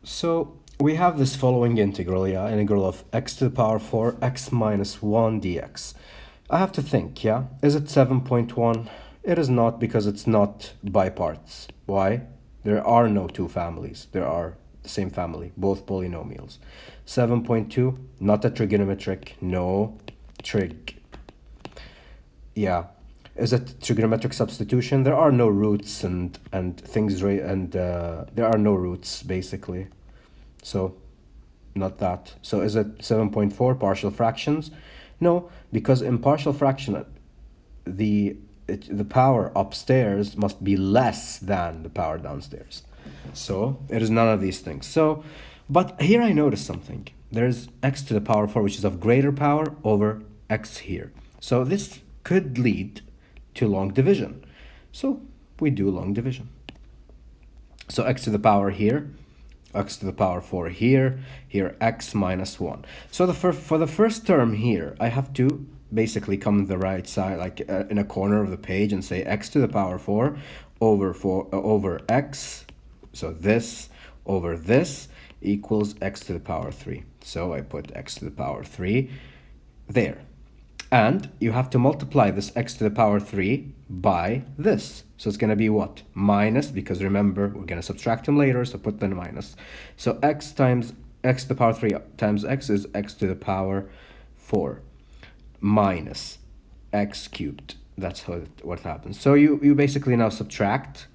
So we have this following integral, yeah, integral of x to the power 4 x minus 1 dx. I have to think, yeah, is it 7.1? It is not, because it's not by parts. Why? There are no two families. There are the same family, both polynomials. 7.2, not a trigonometric, no trig. Yeah. Is it trigonometric substitution? There are no roots and things, there are no roots basically. So not that. So is it 7.4 partial fractions? No, because in partial fraction the power upstairs must be less than the power downstairs. So it is none of these things. So, but here I notice something. There's x to the power 4, which is of greater power over x here. So this could lead to long division. So we do long division. So x to the power here, x to the power 4 here, here x minus 1. So for the first term here, I have to basically come to the right side, like in a corner of the page, and say x to the power 4 over x, so this over this equals x to the power 3. So I put x to the power 3 there. And you have to multiply this x to the power 3 by this. So it's going to be what? Minus, because remember, we're going to subtract them later, so put the minus. So x times x to the power 3 times x is x to the power 4 minus x cubed. That's what happens. So you basically now subtract.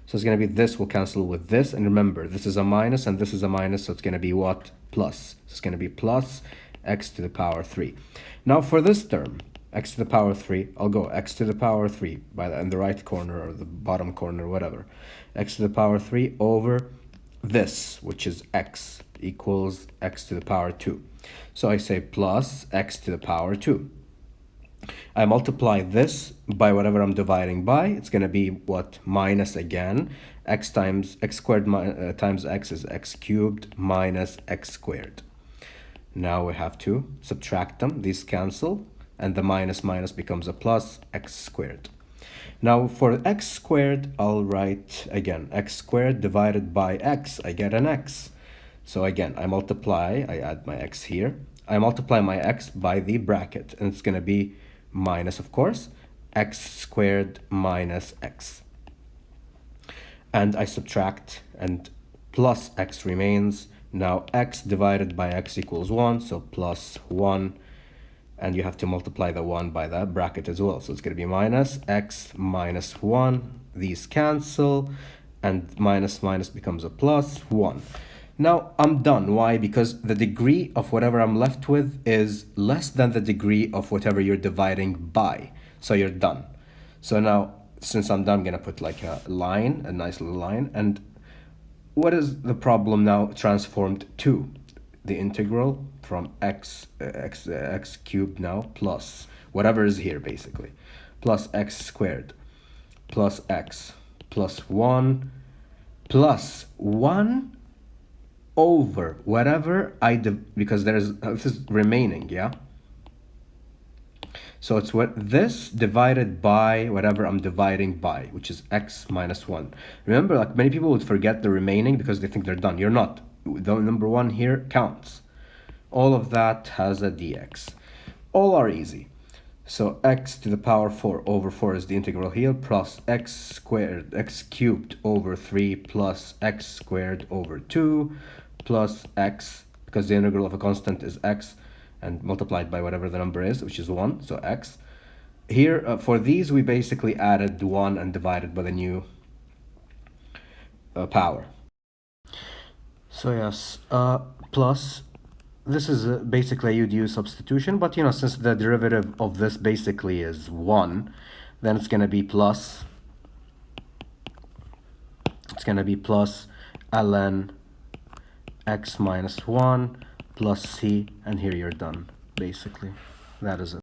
So it's going to be this will cancel with this. And remember, this is a minus and this is a minus, so it's going to be what? Plus. So it's going to be plus x to the power 3. Now for this term, x to the power 3, I'll go x to the power 3 in the right corner or the bottom corner, whatever. X to the power 3 over this, which is x, equals x to the power 2. So I say plus x to the power 2. I multiply this by whatever I'm dividing by. It's going to be what? Minus again. X times x squared times x is x cubed minus x squared. Now we have to subtract them. These cancel, and the minus minus becomes a plus x squared. Now for x squared, I'll write again x squared divided by x. I get an x. So again, I multiply, I add my x here. I multiply my x by the bracket, and it's going to be minus, of course, x squared minus x. And I subtract, and plus x remains. Now x divided by x equals 1, so plus 1. And you have to multiply the 1 by that bracket as well. So it's going to be minus x minus 1. These cancel, and minus minus becomes a plus 1. Now I'm done. Why? Because the degree of whatever I'm left with is less than the degree of whatever you're dividing by. So you're done. So now, since I'm done, I'm going to put like a line, a nice little line. And what is the problem now transformed to? The integral from x cubed now plus whatever is here basically, plus x squared plus x plus 1 plus 1 over whatever because there's this is remaining, yeah? So it's what this divided by whatever I'm dividing by, which is x minus 1. Remember, like many people would forget the remaining because they think they're done. You're not. The number 1 here counts. All of that has a dx. All are easy. So x to the power 4 over 4 is the integral here, plus x squared, x cubed over 3 plus x squared over 2 plus x, because the integral of a constant is x, and multiplied by whatever the number is, which is 1, so x. Here, for these, we basically added 1 and divided by the new power. So yes, plus, this is basically a UDU substitution, but you know, since the derivative of this basically is 1, then it's going to be plus, ln x minus 1 plus c, and here you're done, basically. That is it.